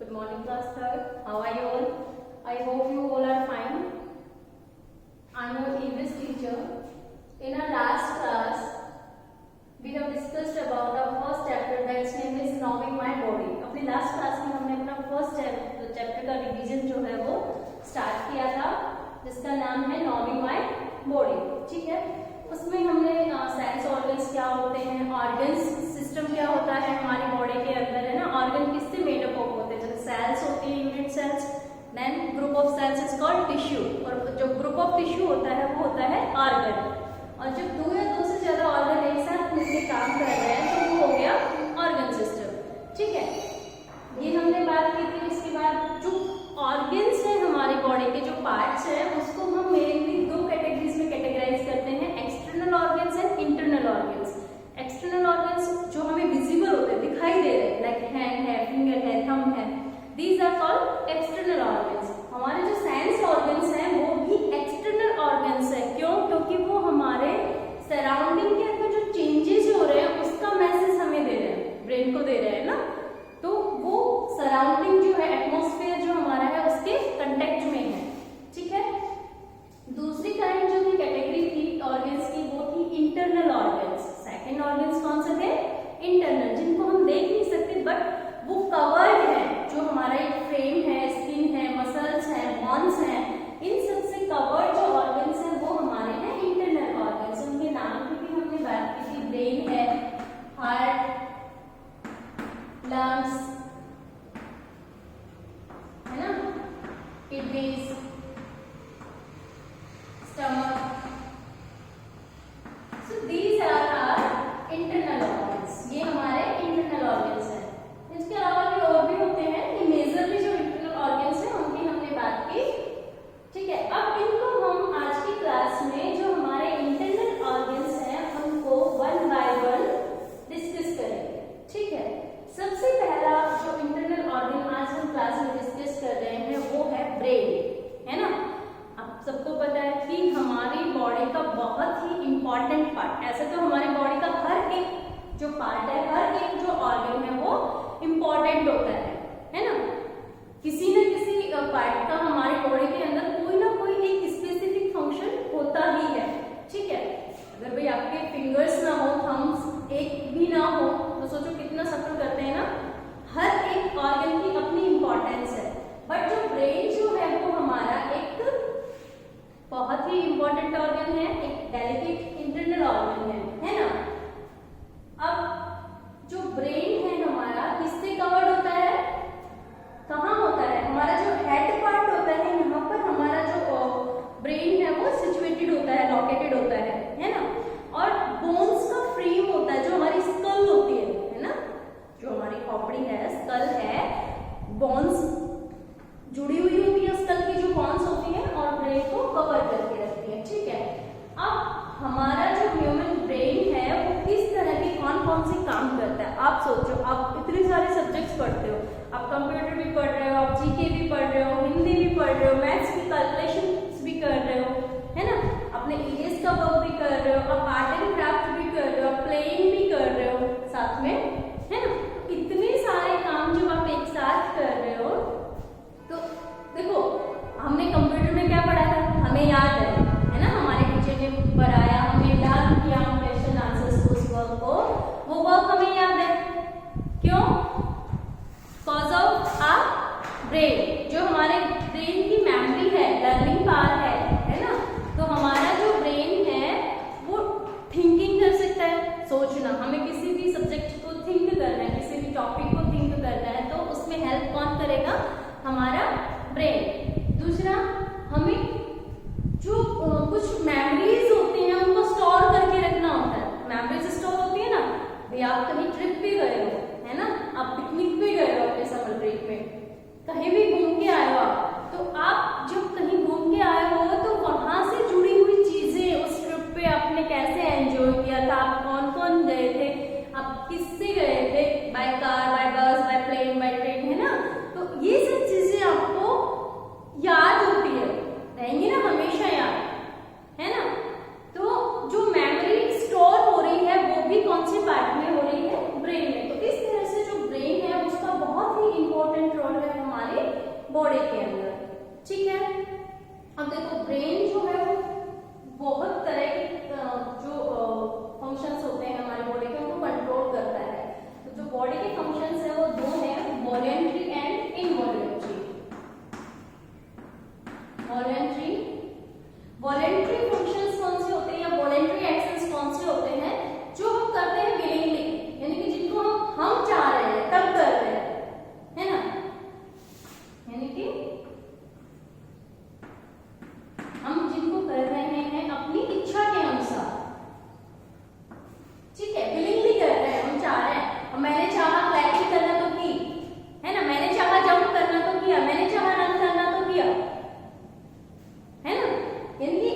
Good morning, class third. How are you all? I hope you all are fine. I am your EVS teacher. In our last class, we have discussed about our first chapter, that's name is Knowing My Body. अपनी last class में हमने अपना first chapter का revision जो है वो start किया था, जिसका नाम है Knowing My Body. ठीक है, उसमें हमने सेंस ऑर्गन्स क्या होते हैं, ऑर्गन्स सिस्टम क्या होता है हमारी बॉडी के अंदर, है ना. ऑर्गन किससे मेड अप होते हैं, जैसे सेल्स होती है, unit cells, then group of cells is called tissue, और जो ग्रुप ऑफ टिश्यू होता है वो होता है ऑर्गन. और जब दो या दो से ज्यादा ऑर्गन एक साथ मिलकर काम कर रहे हैं तो वो हो गया ऑर्गन सिस्टम. ठीक है, ये हमने बात की थी. इसके बाद जो ऑर्गन्स है हमारी बॉडी के जो पार्ट्स है उसको हम मेनली दो कैटेगरीज में कैटेगराइज करते हैं, external organs and internal organs. External organs जो हमें विजिबल होते हैं, दिखाई दे रहे हैं, लाइक हैंड है, फिंगर है, थंब है, these are called external organs. हमारे जो सेंस ऑर्गन्स हैं वो भी एक्सटर्नल ऑर्गन्स है. क्यों? क्योंकि वो हमारे सराउंडिंग के अंदर जो चेंजेस हो रहे हैं उसका मैसेज हमें दे रहे हैं, ब्रेन को दे रहे हैं ना. तो वो सराउंडिंग जो है, एटमॉस्फेयर जो हमारा है उसके कंटेक्ट में है. ठीक है, दूसरी काइंड जो थी कैटेगरी थी ऑर्गन्स की वो थी इंटरनल ऑर्गन्स. सेकंड ऑर्गन्स कौन से थे? इंटरनल, जिनको हम देख नहीं सकते बट वो कवर्ड है. जो हमारा एक फ्रेम है, स्किन है, मसल्स है, बोन्स है, इन सबसे कवर्ड जो ऑर्गन्स हैं वो हमारे हैं इंटरनल ऑर्गन्स. उनके नाम की भी हमने बात की थी. ब्रेन है, हार्ट, लंग्स, है ना, kidneys, stomach. So these are our internal organs. ये हमारे internal organs हैं. इसके अलावा भी और भी होते हैं. ये मेजरली जो internal organs हैं उनकी हमने बात की. ठीक है, अब इनको हम आज की क्लास में जो हमारे internal organs हैं उनको one by one डिस्कस करेंगे. ठीक है, सबसे पहला जो internal organ आज हम क्लास में डिस्कस कर रहे हैं वो है ब्रेन, है ना. सबको पता है कि हमारी बॉडी का बहुत ही इंपॉर्टेंट पार्ट, ऐसे तो हमारी बॉडी का हर एक जो पार्ट है, हर एक जो ऑर्गन है वो इंपॉर्टेंट होता है ना. किसी न किसी पार्ट का हमारी बॉडी के अंदर कोई ना कोई एक स्पेसिफिक फंक्शन होता ही है. ठीक है, अगर भाई आपके फिंगर्स ना हो, थम्स एक भी ना हो तो सोचो कितना सफर करते हैं ना. हर एक ऑर्गन की अपनी इंपॉर्टेंस है, बट जो ब्रेन जो है वो हमारा एक बहुत ही इंपॉर्टेंट ऑर्गन है, एक डेलिकेट इंटरनल ऑर्गन है ना. अब जो ब्रेन है हमारा किससे कवर्ड होता है, कहाँ होता है? हमारा जो हेड पार्ट होता है यहाँ पर हमारा जो ब्रेन है वो सिचुएटेड होता है, लोकेटेड होता है ना. और बोन्स का फ्रेम होता है, जो हमारी स्कल होती है ना, जो हमारी खोपड़ी है, स्कल है, बोन्स जुड़ी हुई होती है, स्कल की जो बोन्स होती है और ब्रेन को कवर करके रखती है. ठीक है, अब हमारा जो ह्यूमन ब्रेन है वो किस तरह के कौन कौन से काम करता है. आप सोचो, आप इतने सारे सब्जेक्ट्स पढ़ते हो, आप कंप्यूटर भी पढ़ रहे हो, आप जीके भी पढ़ रहे हो, हिंदी भी पढ़ रहे हो, मैथ्स की कैलकुलेशन भी कर रहे हो, है ना, अपने ईवीएस का वर्क भी कर रहे हो, आप आर्ट एंड क्राफ्ट भी कर रहे हो, आप प्लेइंग भी कर रहे हो साथ में, है ना. इतने सारे काम जब आप एक साथ कर रहे हो तो देखो, हमने कंप्यूटर में क्या पढ़ा था, हमें याद है ना, हमारे टीचर ने पढ़ाया, हमें याद किया, हम क्वेश्चन आंसर्स उस वर्क को, वो वर्क हमें याद है. क्यों? Cause of a brain. जो हमारे ब्रेन की मेमोरी है, लर्निंग पावर है ना. तो हमारा जो ब्रेन है वो थिंकिंग कर सकता है, सोचना. हमें किसी भी सब्जेक्ट को थिंक करना है, किसी भी टॉपिक को थिंक करना है तो उसमें हेल्प कौन करेगा? हमारा ब्रेन. दूसरा, हमें जो कुछ मेमोरीज होती हैं उनको स्टोर करके रखना होता है. मेमोरीज स्टोर होती है ना, भाई आप कहीं ट्रिप पे गए हो, है ना, आप पिकनिक पे गए हो, अपने समर ब्रेक में कहीं भी घूम के आए हो, तो आप जब कहीं घूम के आए हो तो वहां से जुड़ी हुई चीजें, उस ट्रिप पे आपने कैसे एंजॉय किया था, आप कौन कौन गए थे, आप किससे गए थे, बाय कार, बाय बस, बाय प्लेन, बाय ट्रेन, है ना. तो ये सब चीजें आपको याद होती है, रहेंगी ना हमेशा याद, है ना. तो जो मेमोरी स्टोर हो रही है वो भी कौन से पार्ट में हो रही है? ब्रेन में. तो इस तरह से जो ब्रेन है उसका बहुत ही इंपॉर्टेंट रोल है बॉडी के अंदर, ठीक है। अब देखो ब्रेन जो है वो बहुत तरह के जो फंक्शंस होते हैं हमारे बॉडी के उनको कंट्रोल करता है। तो जो बॉडी के फंक्शंस है वो दो हैं, voluntary and involuntary. Voluntary functions कौन से होते हैं या वॉलेंट्री एक्शंस कौन से होते हैं, जो हम करते हैं विलिंगली, यानी कि जिनको हम चाह रहे हैं तब कर रहे हैं, है ना। यानी कि हम जिनको कर रहे हैं अपनी इच्छा के अनुसार, ठीक है, विलिंगली कर रहे हैं, हम चाह रहे हैं। और मैंने चाहा क्लैपिंग करना तो की, है ना, मैंने चाहा जंप करना तो किया, मैंने चाहा रन करना तो किया, है ना। यानी कि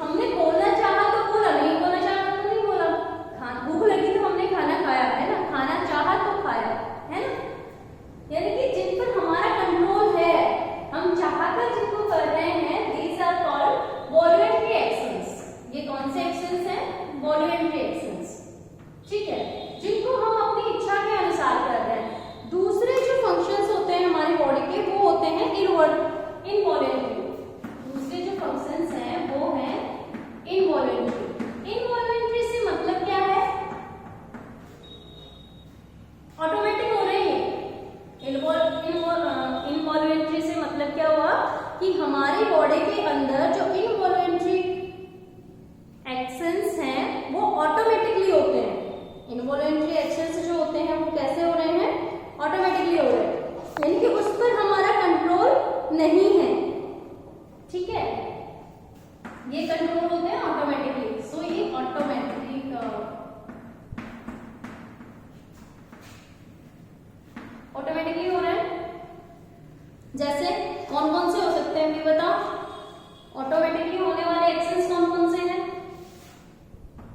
हमने बोलना चाहा तो बोला, नहीं बोलना चाहा तो नहीं बोला। भूख लगी तो हमने खाना खाया, है ना, खाना चाहा तो खाया, है ना। यानी कि जिन पर हमारा कंट्रोल है, हम चाहकर जिनको कर रहे हैं, these are called voluntary actions. ये कौन से एक्शंस हैं? वॉलेंट्री एक्शंस, ठीक है, जिनको हम अपनी इच्छा के अनुसार कर रहे हैं। दूसरे जो फंक्शंस होते हैं हमारी बॉडी के वो होते हैं इनवॉलेंट्री। दूसरे जो फंक्शंस हैं वो हैं इनवॉलेंट्री। इनवॉलेंट्री से मतलब क्या है? ऑटोमेटिक हो रही है। इनवॉलेंट्री से मतलब क्या हुआ कि हमारी बॉडी के अंदर जो इनवॉलेंट्री एक्शंस हैं वो ऑटोमेटिकली होते हैं। इनवॉलेंट्री एक्शंस जो होते हैं वो कैसे हो रहे हैं? ऑटोमेटिकली हो रहे हैं, यानी कि उस पर हमारा कंट्रोल नहीं है, ठीक है। ये कंट्रोल होते हैं ऑटोमेटिकली। सो ये ऑटोमेटिकली हो रहे हैं। जैसे कौन कौन से हो सकते हैं, ये बताओ। ऑटोमेटिकली होने वाले एक्शंस कौन कौन से हैं?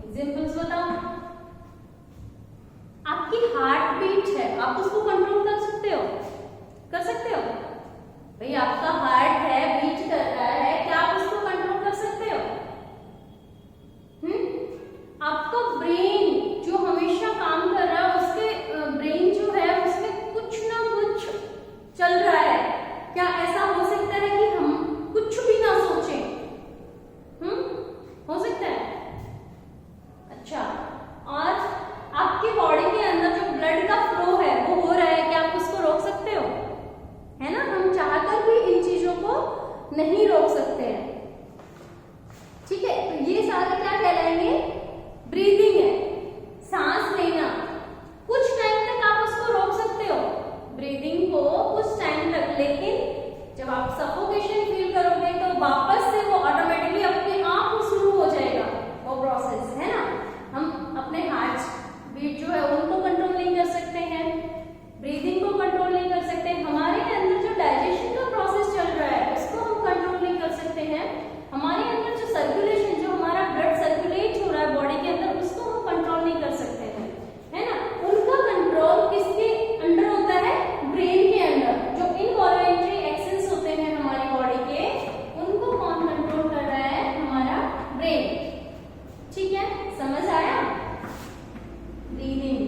एग्जांपल्स बताओ। आपकी हार्ट बीट है, आप उसको कंट्रोल कर सकते हो? कर सकते हो भाई? आपका हार्ट है, बीट कर रहा है, क्या आप उसको कंट्रोल कर सकते हो? आपका ब्रेन जो हमेशा काम कर रहा है, उसके ब्रेन जो है उसमें कुछ ना कुछ चल रहा है, क्या ऐसा हो सकता है कि हम कुछ भी ना सोचें? हो सकता है। अच्छा, और आपकी बॉडी के अंदर जो ब्लड का फ्लो है वो हो रहा है, क्या आप उसको रोक सकते हो? है ना, हम चाहकर भी इन चीजों को नहीं रोक सकते हैं, ठीक है। तो ये सारे क्या कहलाएंगे? ब्रीदिंग है, सांस लेना। कुछ टाइम तक आप उसको रोक सकते हो, ब्रीदिंग को कुछ टाइम तक, लेकिन जब आप सफोकेशन फील करोगे तो वापस से वो ऑटोमेटिकली अपने आप शुरू हो जाएगा वो प्रोसेस, है ना। हम अपने हार्ट बीट जो है उनको कंट्रोल नहीं कर सकते हैं, ब्रीदिंग को कंट्रोल नहीं कर सकते, हमारे अंदर जो डाइजेशन का प्रोसेस चल रहा है उसको हम कंट्रोल नहीं कर सकते हैं, हमारे अंदर जो सर्कुलेशन, जो हमारा ब्लड सर्कुलेट हो रहा है बॉडी के अंदर, उसको हम कंट्रोल नहीं कर सकते हैं, है ना। उनका कंट्रोल किसके अंडर होता है? ब्रेन के अंदर। जो इनवॉलेंट्री एक्शंस होते हैं हमारी बॉडी के, उनको कौन कंट्रोल कर रहा है? हमारा ब्रेन, ठीक है। समझ आया? Breathing,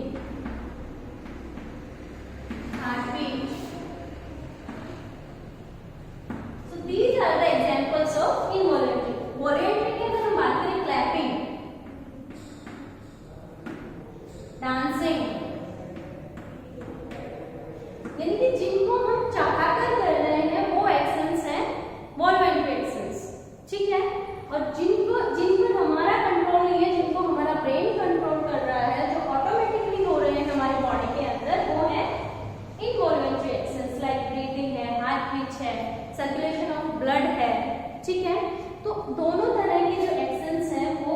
heartbeat. So these are the examples of involuntary. Voluntary की अगर हम बात करें, clapping, dancing, यानी कि जिनको हम चाहकर कर रहे हैं वो एक्शंस हैं voluntary actions, ठीक है। और जिन पर हमारा कंट्रोल नहीं है, जिनको हमारा ब्रेन कंट्रोल कर रहा है, जो ऑटोमेटिकली हो रहे हैं हमारी बॉडी के अंदर, वो है इनवॉलेंट्री एक्शंस, लाइक ब्रीदिंग है, हार्ट बीट है, सर्कुलेशन ऑफ ब्लड है, ठीक है। तो दोनों तरह के जो एक्शंस हैं वो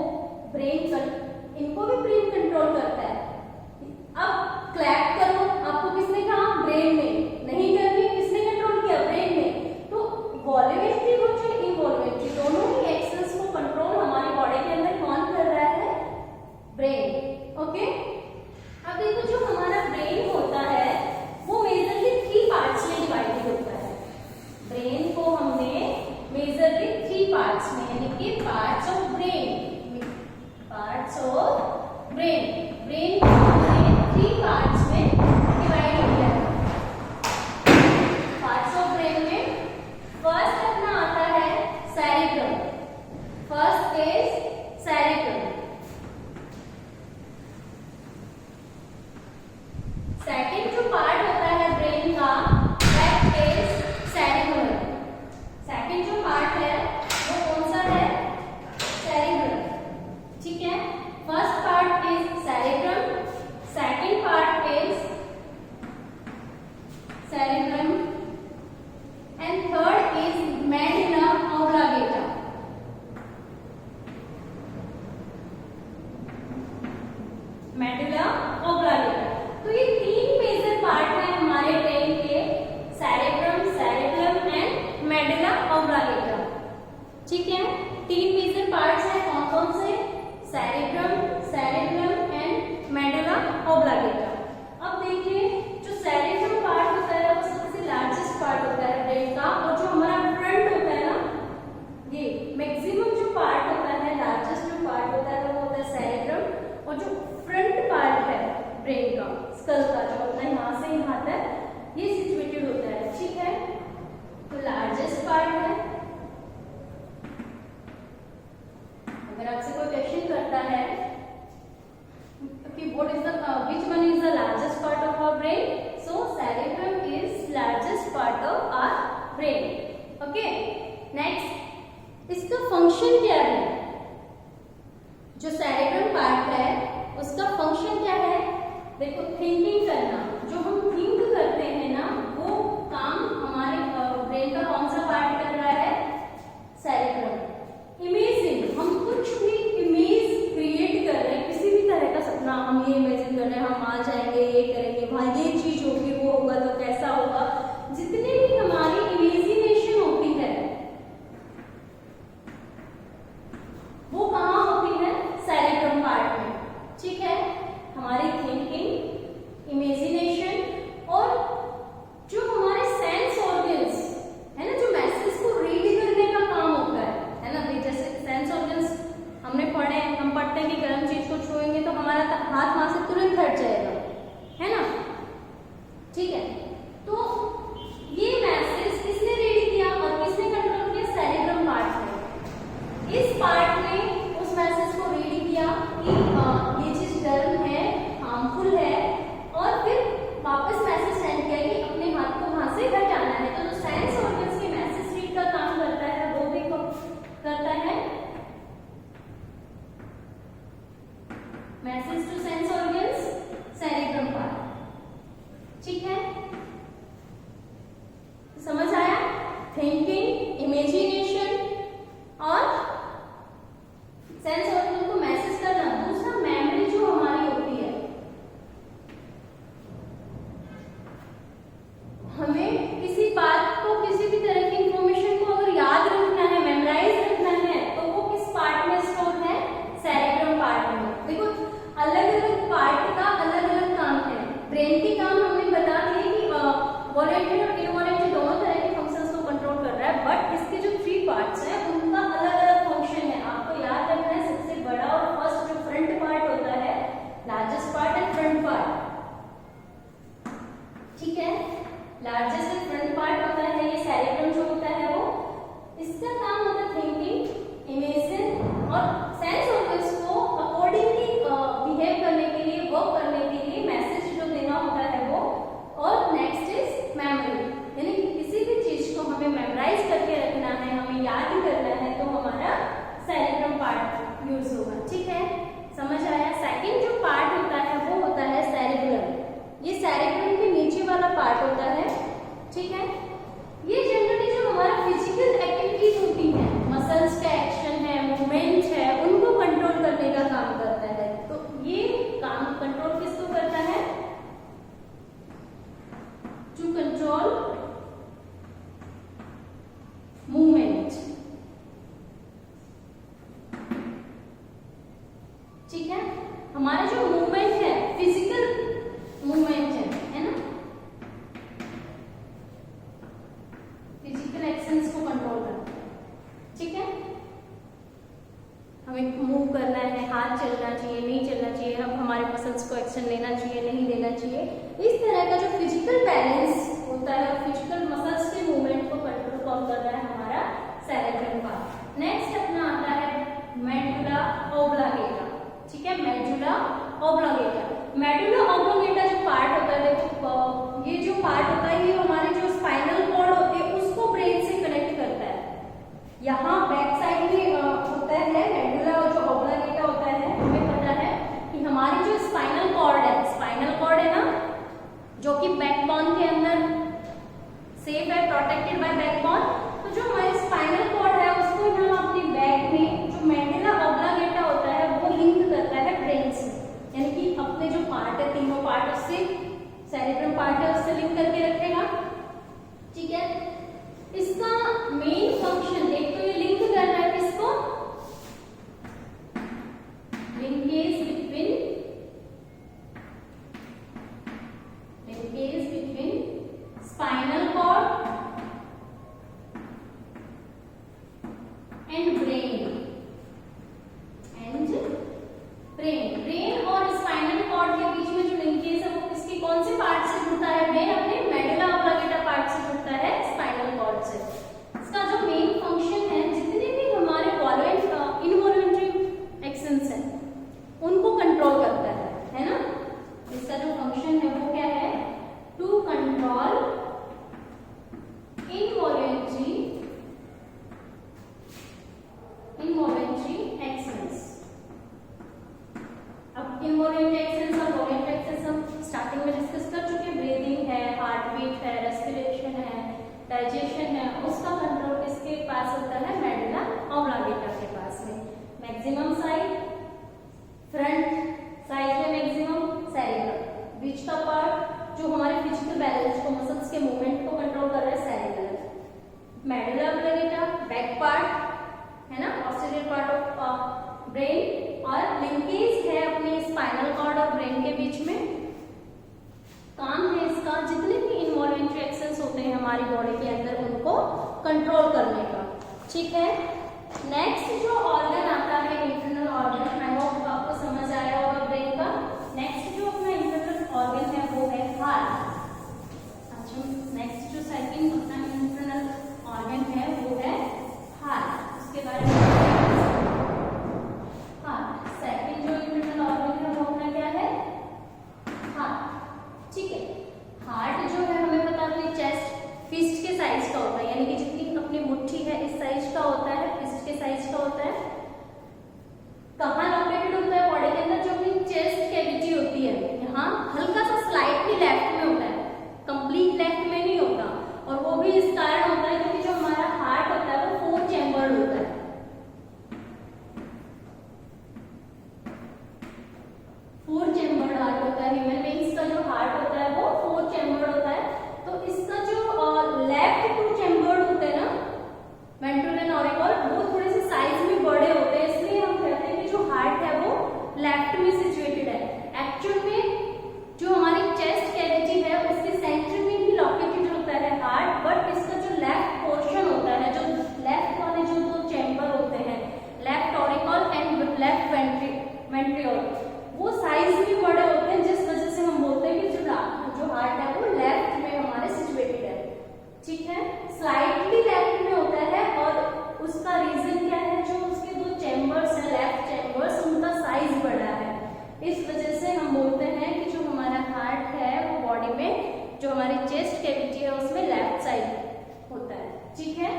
इनको भी ब्रेन कंट्रोल करता है। अब क्लैप करो, आपको किसने कहा? ब्रेन ने। नहीं करनी, किसने कंट्रोल किया? ब्रेन ने। तो वॉलेंट्री हो चाहे इनवॉलेंट्री, दोनों ही एक्शंस को कंट्रोल हमारी बॉडी के अंदर कौन कर रहा है? Brain, okay. अब देखो, जो हमारा ब्रेन होता है वो मेजरली 3 पार्ट्स में डिवाइडेड होता है। ब्रेन को हमने मेजरली 3 पार्ट्स में, यानी कि पार्ट्स ऑफ ब्रेन, ब्रेन को हमने 3 पार्ट्स में cerebrum, and third is medulla oblongata. Medulla oblongata. तो ये तीन मेजर पार्ट है हमारे ब्रेन के, cerebrum, cerebrum and medulla oblongata. ठीक है, तीन मेजर पार्ट्स हैं, कौन कौन से? Cerebrum, cerebrum and medulla oblongata. अब देखिए, जो सेरेब्रम पार्ट होता है वो सबसे लार्जेस्ट पार्ट होता है ब्रेन का, और जो हमारा फ्रंट होता है ना, ये मैक्सिमम जो पार्ट होता है, लार्जेस्ट जो पार्ट होता है वो होता है सेरेब्रम, और जो फ्रंट पार्ट है ब्रेन का, स्कल का, जो अपना यहाँ से यहाँ तक ये सिचुएटेड होता है। ठीक है, तो लार्जेस्ट पार्ट है। अगर आपसे कोई क्वेश्चन करता है कि what is the which one is the largest part of our brain, so cerebrum is largest part of our brain. Okay, next, इसका फंक्शन क्या है? जो सेरेब्रम पार्ट है उसका फंक्शन क्या है? देखो, थिंकिंग करना, जो हम थिंक करते हैं ना, वो काम हमारे ब्रेन का कौन सा पार्ट कर रहा है? सेरेब्रम। इमेजिंग, हम कुछ भी इमेज क्रिएट कर रहे हैं, किसी भी तरह का सपना हम ये इमेजिन कर रहे हैं, हम आ जाएंगे, ये करेंगे, वहां ये चीज होगी, वो होगा तो कैसा होगा, जितने भी हमारी इमेजिनेशन होती है वो कहाँ होती है? सेरेब्रम पार्ट में। ठीक है, हमारी थिंकिंग, इमेजिनेशन और जो हमारे सेंस ऑर्गन्स है ना, जो मैसेज को रीड करने का काम होता है ना, जैसे सेंस ऑर्गन्स हमने पढ़े, हम पढ़ते हैं कि गर्म चीज को छुएंगे तो हमारा हाथ वहां से तुरंत हट जाएगा, है ना? ठीक है, तो ये मैसेज किसने रीड किया और किसने कंट्रोल किया? सेरेब्रम पार्ट ने। इस पार्ट ने उस मैसेज को रीड किया कि ये चीज गर्म है, हार्मफुल है, और फिर वापस मैसेज सेंड किया कि अपने हाथ को वहां से हटाना है। तो जो सेंस ऑर्गन्स के मैसेज रीड का काम करता है वो भी करता है message to sense organs, cerebrum part. ठीक है, समझ आया? थिंकिंग, इमेजिनेशन और सेंस ऑर्गन को मैसेज करना। दूसरा, मेमोरी जो हमारी होती है, हमें किसी बात को, किसी भी तरह की इंफॉर्मेशन को अगर याद रखना है, मेमोराइज रखना है, तो वो किस पार्ट में स्टोर है? सेरेब्रम पार्ट में। देखो, अलग अलग पार्ट का अलग अलग काम है। ब्रेन की काम हमने बता दिए कि वॉलेंटरी और इनवॉलेंटरी दोनों तरह के फंक्शंस को कंट्रोल कर रहा है, बट इसके जो 3 पार्ट्स हैं उनका अलग अलग फंक्शन है। आपको याद रखना है, सबसे बड़ा और फर्स्ट जो फ्रंट पार्ट होता है, largest part and front part. ठीक है, लार्जेस्ट एंड फ्रंट पार्ट होता है ये सेरेब्रम जो होता है वो, इसका काम होता है थिंकिंग, इमेजिन और सेंस ऑर्गन्स को अकॉर्डिंगली बिहेव करने के लिए, वर्क करने के लिए मैसेज जो देना होता है वो। और नेक्स्ट इज मेमोरी, यानी किसी भी चीज को हमें मेमोराइज करके रखना है, हमें याद करना है, तो हमारा सेरेब्रम पार्ट यूज होगा। ठीक है, समझ आया? सेकंड जो पार्ट होता है वो होता है सेरेब्रम। ये सेरेब्रम के नीचे वाला पार्ट होता है। ठीक है, ये जनरली जो हमारा फिजिकल एक्टिविटीज होती हैं, मसल्स का एक्शन है, मूवमेंट है, उनको कंट्रोल करने का काम करता है। तो ये काम कंट्रोल किसको करता है? To control movement. ठीक है, हमारा जो मूवमेंट है, फिजिकल मूवमेंट है ना, फिजिकल एक्शंस को कंट्रोल करता है। ठीक है, हमें मूव करना है, हाथ चलना चाहिए, नहीं चलना चाहिए, हम हमारे मसल्स को एक्शन लेना चाहिए, नहीं लेना चाहिए, इस तरह का जो फिजिकल बैलेंस होता है, फिजिकल मसल्स के मूवमेंट को कंट्रोल कौन कर रहा है? हमारा सेरेब्रम पार्ट। नेक्स्ट अपना आता है मेडुला ओब्लांगेटा। ठीक है, मेडुला ओब्लांगेटा। मेडुला ओब्लांगेटा जो पार्ट होता है, देखो ये जो पार्ट होता है ये हमारे जो स्पाइनल कॉर्ड होते हैं उसको ब्रेन से कनेक्ट करता है। यहाँ बैक साइड में होता है मेडुला, और जो ओब्लांगेटा होता है, हमें पता है कि हमारी जो स्पाइनल कॉर्ड है ना, जो कि बैकबोन के अंदर ठीक है। इसका मेन फंक्शन, एक तो ये लिंक कर रहा है किसको, linkage between spinal cord and brain brain और स्पाइनल कॉर्ड के बीच में जो लिंकेज है वो किसके, कौन से पार्ट से जुड़ता है, ब्रेन अपने मेडुला ऑब्लिंगेटा पार्ट से जुड़ता है स्पाइनल कॉर्ड से। इसका जो मेन फंक्शन है, जितने भी हमारे इनवॉल्यूंटरी एक्शंस हैं उनको कंट्रोल करता है ना। इसका जो फंक्शन है वो क्या है, टू कंट्रोल इनवॉल्यूंटरी एक्शंस। अब इनवॉल्यूंटरी एक्शंस और वॉल्यूंटरी एक्शंस हम स्टार्टिंग में डिस्कस कर चुके हैं। ब्रीदिंग है, हार्ट बीट है, रेस्पिरेशन है, डाइजेशन है, उसका कंट्रोल किसके पास होता है, मेडुला ऑब्लिंगेटा के पास में। मैक्सिमम साइज फ्रंट साइज में मैक्सिमम सेरिब्रम, बीच का पार्ट जो हमारे फिजिकल बैलेंस को, मसल्स के मूवमेंट को कंट्रोल कर रहा है, सेरिब्रम। मेडुला ऑब्लिंगेटा बैक पार्ट है ना, पोस्टीरियर पार्ट ऑफ ब्रेन, और लिंकेज है अपनी स्पाइनल कॉर्ड और ब्रेन के बीच में। काम है इसका जितने भी इनवॉल्यूंटरी एक्शंस होते हैं हमारी बॉडी के अंदर उनको कंट्रोल करने का। ठीक है। नेक्स्ट जो ऑर्गन आता है इंटरनल ऑर्गन, आई होप आपको समझ आया होगा ब्रेन का। नेक्स्ट जो अपना इंटरनल ऑर्गन है वो है हार्ट। अच्छा, नेक्स्ट जो सेकंड अपना इंटरनल ऑर्गन है वो है हार्ट। उसके बारे में सेकंड जो इंटरनल ऑर्गन है वो अपना क्या है, हार्ट। ठीक है। हार्ट जो है हमें पता है चेस्ट फिस्ट के साइज का होता है, यानी कि जितनी अपनी मुट्ठी है इस साइज का होता है, फिस्ट के साइज का होता है। कहाँ लोकेटेड होता है बॉडी के अंदर, जो अपनी चेस्ट कैविटी होती है यहाँ हल्का सा स्लाइटली लेफ्ट में होता है, कंप्लीट लेफ्ट में नहीं होता। और वो भी इस कारण होता है क्योंकि जो हमारा हार्ट होता है वो 4 चैम्बर्ड होता है। 4 चैम्बर्ड हार्ट होता है। ह्यूमन बीइंग्स का जो हार्ट होता है वो 4 चैम्बर्ड होता है। तो इसका जो लेफ्ट 2 चैम्बर्ड होते हैं ना, वेंट्रल एंड ऑरिकल, वो थोड़े से साइज में बड़े होते हैं, इसलिए हम कहते हैं कि जो हार्ट है वो लेफ्ट में सिचुएटेड है। एक्चुअल में जो हमारी चेस्ट कैविटी है उसके सेंटर में ही लोकेटेड होता है हार्ट, बट इसका जो लेफ्ट पोर्शन होता है, जो लेफ्ट वाले जो 2 चैम्बर होते हैं, लेफ्ट ऑरिकल एंड लेफ्ट वेंट्रियोल, वो साइज में बड़े होते हैं, जिस वजह से हम बोलते हैं कि जो हार्ट है वो लेफ्ट में हमारे सिचुएटेड है। ठीक है। स्लाइटली लेफ्ट में होता है और उसका रीजन क्या है, जो उसके 2 चैम्बर्स हैं, लेफ्ट चैम्बर्स, उनका साइज बड़ा है। इस वजह से हम बोलते हैं कि जो हमारा हार्ट है वो बॉडी में, जो हमारी चेस्ट कैविटी है उसमें लेफ्ट साइड होता है। ठीक है।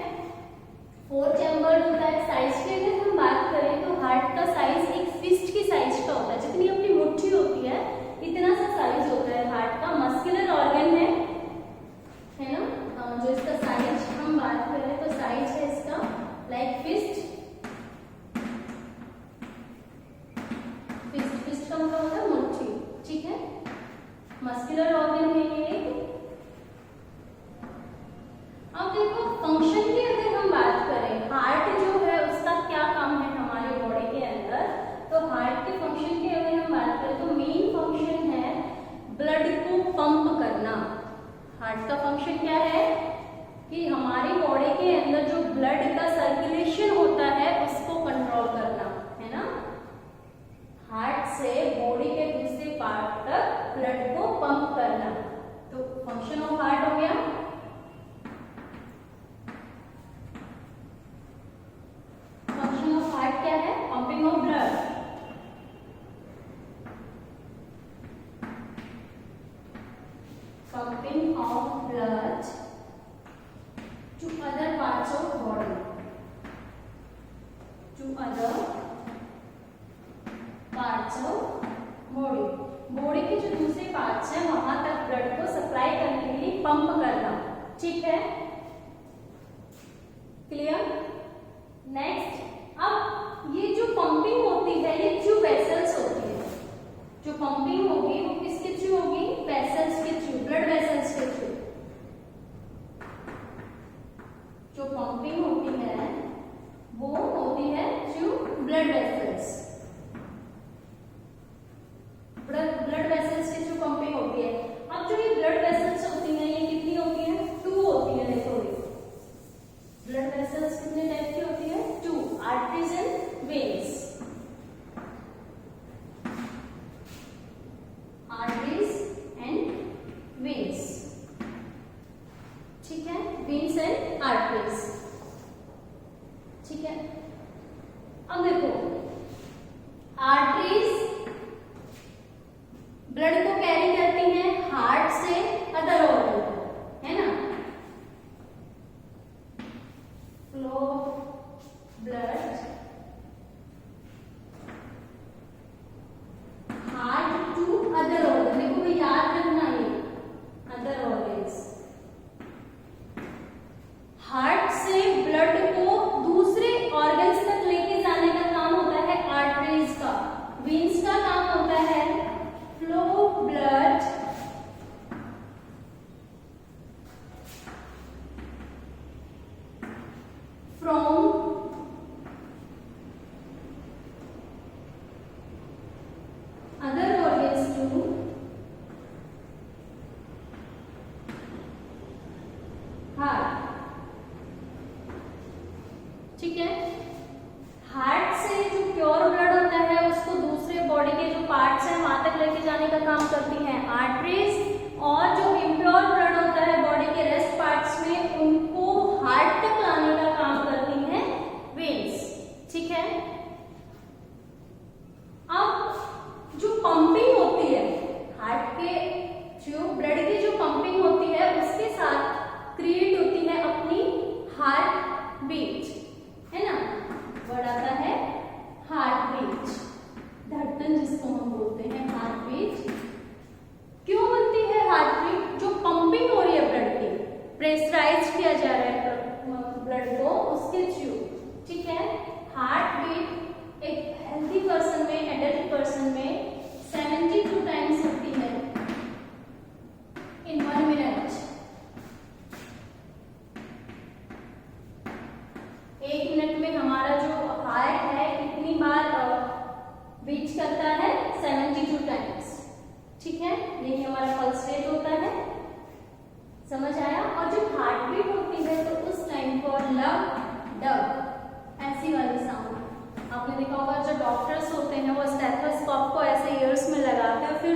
4 चैम्बर्ड होता है। साइज की अगर हम बात करें तो हार्ट का साइज एक फिस्ट की साइज का होता है, जितनी अपनी मुट्ठी होती है इतना सा साइज होता है हार्ट का। मस्कुलर ऑर्गन है ना, जो इसका साइज हम बात करें तो साइज है इसका लाइक फिस्ट का मतलब होता है मुट्ठी। ठीक है। मस्कुलर ऑर्गन है ये। अब देखो फंक्शन की अगर हम बात करें, हार्ट जो है उसका क्या काम है हमारे बॉडी के अंदर, तो हार्ट के फंक्शन की अगर हम बात करें तो मेन फंक्शन है ब्लड को पंप करना। हार्ट का फंक्शन क्या है कि हमारी बॉडी के अंदर जो ब्लड का सर्कुलेशन होता है उसको कंट्रोल करना, है ना। हार्ट से बॉडी के दूसरे पार्ट तक ब्लड को पंप करना, तो फंक्शन ऑफ हार्ट हो गया। फंक्शन ऑफ हार्ट क्या है, pumping of blood. Pumping of blood to other parts of body, to other parts of body। Body के जो दूसरे पार्ट्स हैं वहां तक ब्लड को सप्लाई करने के लिए पंप करना। ठीक है। क्लियर। नेक्स्ट, अब ये जो पंपिंग होती है ये थ्रू वेसल्स होती है। जो पंपिंग होगी वो किसके थ्रू होगी, वेसल्स के थ्रू, ब्लड वेसल्स के थ्रू। Veins and arteries. ठीक है, अब देखो आर्टरीज ब्लड को कैरी करती हैं हार्ट से अदर ऑर्गन, है ना। Flow blood heart to other organ, देखो भाई याद रखना ये अदर ऑर्गन्स। हार्ट से ब्लड को दूसरे ऑर्गन्स तक लेके जाने का काम होता है आर्टरीज का। वेन्स का काम होता है flow blood from other organs to heart. ठीक है, हार्ट से जो प्योर ब्लड होता है उसको दूसरे बॉडी के जो पार्ट्स हैं वहां तक लेके जाने का काम करती हैं आर्टरीज, और जो इम्प्योर ब्लड होता है बॉडी के रेस्ट पार्ट्स में उनको हार्ट तक लाने का काम करती हैं वेन्स। ठीक है, अब जो पंपिंग होती है हार्ट के, जो ब्लड की जो पंपिंग होती है उसके साथ क्रिएट होती है अपनी हार्ट बीट, है ना। वर्ड आता है हार्ट बीट, धड़कन जिसको हम बोलते हैं हार्ट बीट। क्यों बनती है हार्ट बीट? जो पंपिंग हो रही है ब्लड की, प्रेशराइज किया जा रहा है ब्लड को उसके थ्रू। ठीक है, हार्ट बीट एक हेल्थी पर्सन में, एडल्ट पर्सन में 72 टाइम्स होती है इन 1 मिनट। 1 मिनट में हमारा जो हार्ट है कितनी बार बीट करता है? 72 टाइम्स। ठीक है, यही हमारा पल्स रेट होता है। समझ आया? और जब हार्ट बीट होती है तो उस टाइम पर लव डब ऐसी वाली साउंड आपने देखा होगा। जो डॉक्टर्स होते हैं वो स्टेथोस्कोप को ऐसे ईयर्स में लगाते हैं फिर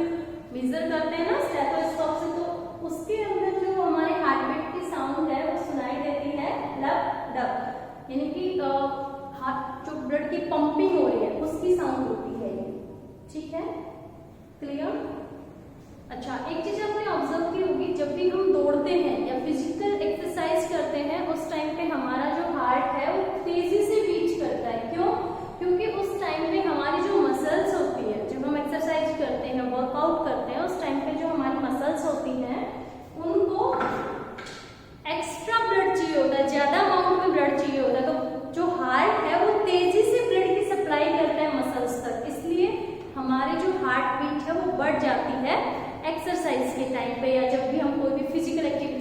मेजर करते हैं ना स्टेथोस्कोप से, तो उसके अंदर जो हमारे हार्ट बीट की साउंड है वो सुनाई देती है लव डब, यानी कि हार्ट जो ब्लड की पंपिंग हो रही है उसकी साउंड होती है ये। ठीक है, क्लियर? अच्छा, एक चीज आपने ऑब्जर्व की होगी, जब भी हम दौड़ते हैं या फिजिकल एक्सरसाइज करते हैं उस टाइम पे हमारा जो हार्ट है वो तेजी से बीट करता है। क्यों? क्योंकि उस टाइम पे हमारी जो मसल्स होती है, जब हम एक्सरसाइज करते हैं, वर्कआउट करते हैं, उस टाइम पे जो हमारी मसल्स होती हैं उनको एक्स्ट्रा ब्लड चाहिए होता है, ज्यादा अमाउंट में ब्लड चाहिए होता है। तो जो हार्ट है वो तेजी से ब्लड की सप्लाई करता है मसल्स तक, इसलिए हमारी जो हार्ट बीट है वो बढ़ जाती है एक्सरसाइज के टाइम पे, या जब भी हम कोई भी फिजिकल एक्टिविटी